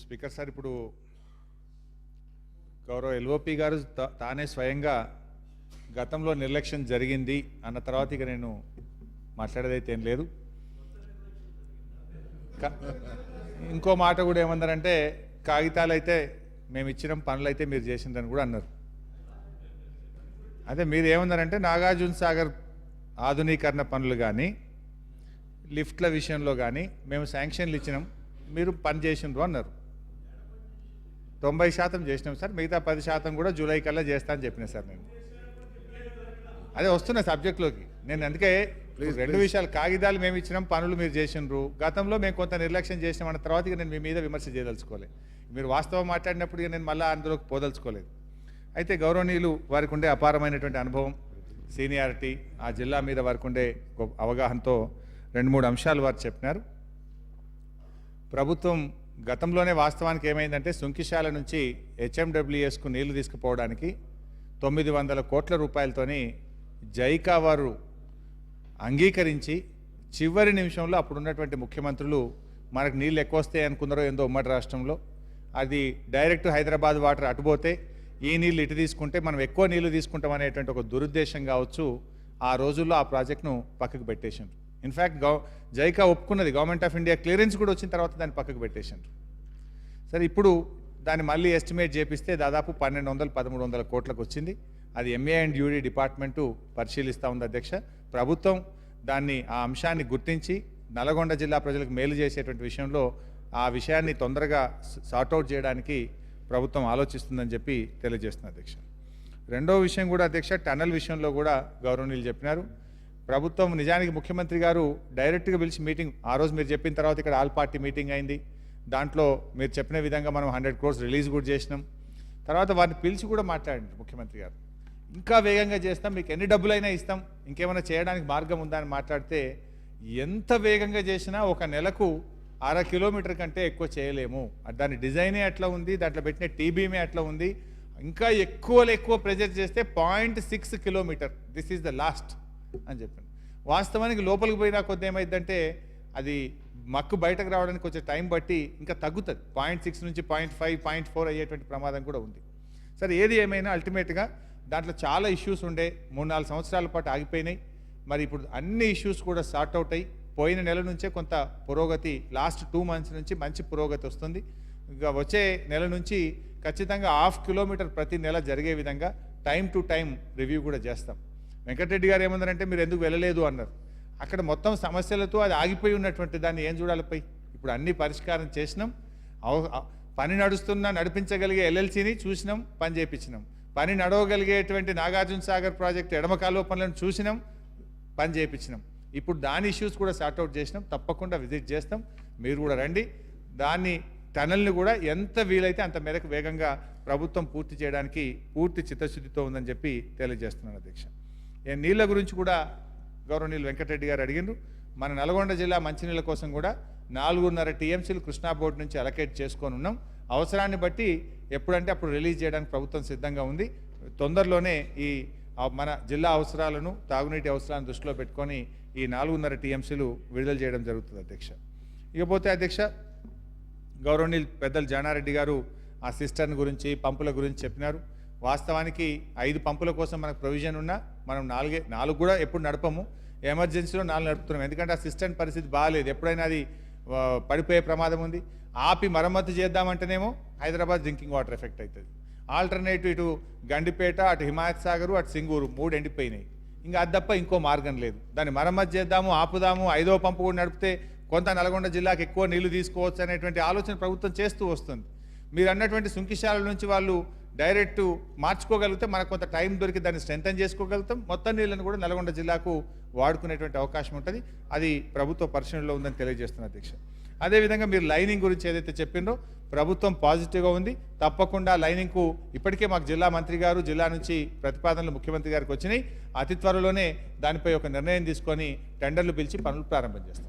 Speaker sir, ఇప్పుడు గౌరవ LOP గారు తానే స్వయంగా గతంలో నిర్లక్ష్యం జరిగింది అన్న తర్వాత ఇక నేను మాట్లాడేదైతే ఏం లేదు. ఇంకో మాట కూడా ఏమన్నారంటే, కాగితాలు అయితే మేము ఇచ్చిన పనులు అయితే మీరు చేసిందని కూడా అన్నారు. అదే మీరు ఏమన్నారంటే, నాగార్జున సాగర్ ఆధునీకరణ పనులు కానీ లిఫ్ట్ల విషయంలో కానీ మేము శాంక్షన్లు ఇచ్చినాం, మీరు పని చేసిండ్రు అన్నారు. 90% చేసినాం సార్, మిగతా 10% కూడా జూలై కల్లా చేస్తా అని చెప్పిన సార్. నేను అదే వస్తున్నా సబ్జెక్ట్లోకి. నేను అందుకే రెండు విషయాలు, కాగితాలు మేము ఇచ్చినాం, పనులు మీరు చేసిండ్రు, గతంలో మేము కొంత నిర్లక్ష్యం చేసినాం అన్న తర్వాత నేను మీ మీద విమర్శ చేయదలుచుకోలేదు. మీరు వాస్తవం మాట్లాడినప్పుడు నేను మళ్ళీ అందులోకి పోదలుచుకోలేదు. అయితే గౌరవనీయులు వారికి ఉండే అపారమైనటువంటి అనుభవం, సీనియారిటీ, ఆ జిల్లా మీద వారికి ఉండే అవగాహనతో 2-3 అంశాలు వారు చెప్పినారు. ప్రభుత్వం గతంలోనే వాస్తవానికి ఏమైందంటే, సుంకిశాల నుంచి హెచ్ఎండబ్ల్యూఎస్కు నీళ్లు తీసుకుపోవడానికి 900 కోట్ల రూపాయలతోని జైకా వారు అంగీకరించి చివరి నిమిషంలో అప్పుడున్నటువంటి ముఖ్యమంత్రులు మనకు నీళ్ళు ఎక్కువ వస్తాయి అనుకున్నారో ఏందో ఉమ్మడి రాష్ట్రంలో, అది డైరెక్ట్ హైదరాబాద్ వాటర్ అటుపోతే ఈ నీళ్ళు ఇటు తీసుకుంటే మనం ఎక్కువ నీళ్లు తీసుకుంటాం అనేటువంటి ఒక దురుద్దేశం కావచ్చు, ఆ రోజుల్లో ఆ ప్రాజెక్ట్ను పక్కకు పెట్టేశారు. ఇన్ఫ్యాక్ట్ జైకా ఒప్పుకున్నది, గవర్నమెంట్ ఆఫ్ ఇండియా క్లియరెన్స్ కూడా వచ్చిన తర్వాత దాన్ని పక్కకు పెట్టేశారు. సరే, ఇప్పుడు దాన్ని మళ్ళీ ఎస్టిమేట్ చేపిస్తే దాదాపు 1200-1300 కోట్లకు వచ్చింది. అది ఎంఏ అండ్ యూడీ డిపార్ట్మెంటు పరిశీలిస్తూ ఉంది అధ్యక్ష. ప్రభుత్వం దాన్ని, ఆ అంశాన్ని గుర్తించి నల్గొండ జిల్లా ప్రజలకు మేలు చేసేటువంటి విషయంలో ఆ విషయాన్ని తొందరగా సార్ట్అవుట్ చేయడానికి ప్రభుత్వం ఆలోచిస్తుందని చెప్పి తెలియజేస్తుంది అధ్యక్ష. రెండో విషయం కూడా అధ్యక్ష, టన్నల్ విషయంలో కూడా గౌరవనీయులు చెప్పినారు. ప్రభుత్వం నిజానికి ముఖ్యమంత్రి గారు డైరెక్ట్గా పిలిచి మీటింగ్, ఆ రోజు మీరు చెప్పిన తర్వాత ఇక్కడ ఆల్ పార్టీ మీటింగ్ అయింది. దాంట్లో మీరు చెప్పిన విధంగా మనం 100 crores రిలీజ్ కూడా చేసినాం. తర్వాత వారిని పిలిచి కూడా మాట్లాడండి ముఖ్యమంత్రి గారు, ఇంకా వేగంగా చేస్తాం, మీకు ఎన్ని డబ్బులైనా ఇస్తాం, ఇంకేమైనా చేయడానికి మార్గం ఉందా అని మాట్లాడితే, ఎంత వేగంగా చేసినా 1 నెలకు 1/2 కిలోమీటర్ కంటే ఎక్కువ చేయలేము, దాని డిజైనే అట్లా ఉంది, దాంట్లో పెట్టిన టీబీమే అట్లా ఉంది, ఇంకా ఎక్కువ ప్రెజర్ చేస్తే 0.6 kilometre, this is the last అని చెప్పాను. వాస్తవానికి లోపలికి పోయినా కొద్ది ఏమైందంటే, అది మక్కు బయటకు రావడానికి కొంచెం టైం బట్టి ఇంకా తగ్గుతుంది, 0.6 నుంచి 0.5, 0.4 అయ్యేటువంటి ప్రమాదం కూడా ఉంది. సరే, ఏది ఏమైనా అల్టిమేట్గా దాంట్లో చాలా ఇష్యూస్ ఉండే, 3-4 సంవత్సరాల పాటు ఆగిపోయినాయి. మరి ఇప్పుడు అన్ని ఇష్యూస్ కూడా సార్ట్అవుట్ అయ్యి పోయిన నెల నుంచే కొంత పురోగతి, లాస్ట్ 2 months నుంచి మంచి పురోగతి వస్తుంది. ఇంకా వచ్చే నెల నుంచి ఖచ్చితంగా 1/2 కిలోమీటర్ ప్రతి నెల జరిగే విధంగా టైం టు టైం రివ్యూ కూడా చేస్తాం. వెంకటరెడ్డి గారు ఏమన్నారంటే, మీరు ఎందుకు వెళ్ళలేదు అన్నారు. అక్కడ మొత్తం సమస్యలతో అది ఆగిపోయి ఉన్నటువంటి దాన్ని ఏం చూడాలిపై, ఇప్పుడు అన్ని పరిష్కారం చేసినాం. పని నడిపించగలిగే ఎల్ఎల్సీని చూసినాం, పని చేయించినాం. పని నడవగలిగేటువంటి నాగార్జున సాగర్ ప్రాజెక్టు ఎడమ కాలువ పనులను చూసినాం, పని చేయించినాం. ఇప్పుడు దాని ఇష్యూస్ కూడా సార్ట్అవుట్ చేసినాం, తప్పకుండా విజిట్ చేస్తాం, మీరు కూడా రండి. దాన్ని టనల్ని కూడా ఎంత వీలైతే అంత మేరకు వేగంగా ప్రభుత్వం పూర్తి చేయడానికి పూర్తి చిత్తశుద్ధితో ఉందని చెప్పి తెలియజేస్తున్నాను అధ్యక్ష. నీళ్ళ గురించి కూడా గౌరవనీయులు వెంకటరెడ్డి గారు అడిగిండ్రు. మన నల్గొండ జిల్లా మంచినీళ్ళ కోసం కూడా 4.5 TMCలు కృష్ణా బోర్డు నుంచి అలకేట్ చేసుకొని ఉన్నాం. అవసరాన్ని బట్టి ఎప్పుడంటే అప్పుడు రిలీజ్ చేయడానికి ప్రభుత్వం సిద్ధంగా ఉంది. తొందరలోనే ఈ మన జిల్లా అవసరాలను, తాగునీటి అవసరాలను దృష్టిలో పెట్టుకొని ఈ 4.5 TMCలు విడుదల చేయడం జరుగుతుంది అధ్యక్ష. ఇకపోతే అధ్యక్ష, గౌరవనీయులు పెద్దలు జానారెడ్డి గారు ఆ సిస్టర్న్ గురించి, పంపుల గురించి చెప్పినారు. వాస్తవానికి 5 పంపుల కోసం మనకు ప్రొవిజన్ ఉన్నా మనం 4 కూడా ఎప్పుడు నడపము, ఎమర్జెన్సీలో 4 నడుపుతున్నాం. ఎందుకంటే ఆ సిస్టమ్ పరిస్థితి బాగాలేదు, ఎప్పుడైనా అది పడిపోయే ప్రమాదం ఉంది. ఆపి మరమ్మతు చేద్దామంటేనేమో హైదరాబాద్ డ్రింకింగ్ వాటర్ ఎఫెక్ట్ అవుతుంది. ఆల్టర్నేటివ్ ఇటు గండిపేట, అటు హిమాయత్ సాగరు, అటు సింగూరు 3 ఎండిపోయినాయి. ఇంకా అది తప్ప ఇంకో మార్గం లేదు. దాన్ని మరమ్మతు చేద్దాము, ఆపుదాము, 5వ పంపు కూడా నడిపితే కొంత నల్గొండ జిల్లాకు ఎక్కువ నీళ్లు తీసుకోవచ్చు అనేటువంటి ఆలోచన ప్రభుత్వం చేస్తూ వస్తుంది. మీరు అన్నటువంటి సుంకిశాల నుంచి వాళ్ళు డైరెక్ట్ మార్చుకోగలిగితే మనకు కొంత టైం దొరికి దాన్ని స్ట్రెంథన్ చేసుకోగలుగుతాం. మొత్తం నీళ్ళని కూడా నల్గొండ జిల్లాకు వాడుకునేటువంటి అవకాశం ఉంటుంది. అది ప్రభుత్వ పరిశీలనలో ఉందని తెలియజేస్తున్న అధ్యక్ష. అదేవిధంగా మీరు లైనింగ్ గురించి ఏదైతే చెప్పిండ్రో, ప్రభుత్వం పాజిటివ్గా ఉంది. తప్పకుండా లైనింగ్కు ఇప్పటికే మాకు జిల్లా మంత్రి గారు, జిల్లా నుంచి ప్రతిపాదనలు ముఖ్యమంత్రి గారికి వచ్చినాయి. అతి త్వరలోనే దానిపై ఒక నిర్ణయం తీసుకొని టెండర్లు పిలిచి పనులు ప్రారంభం చేస్తాం.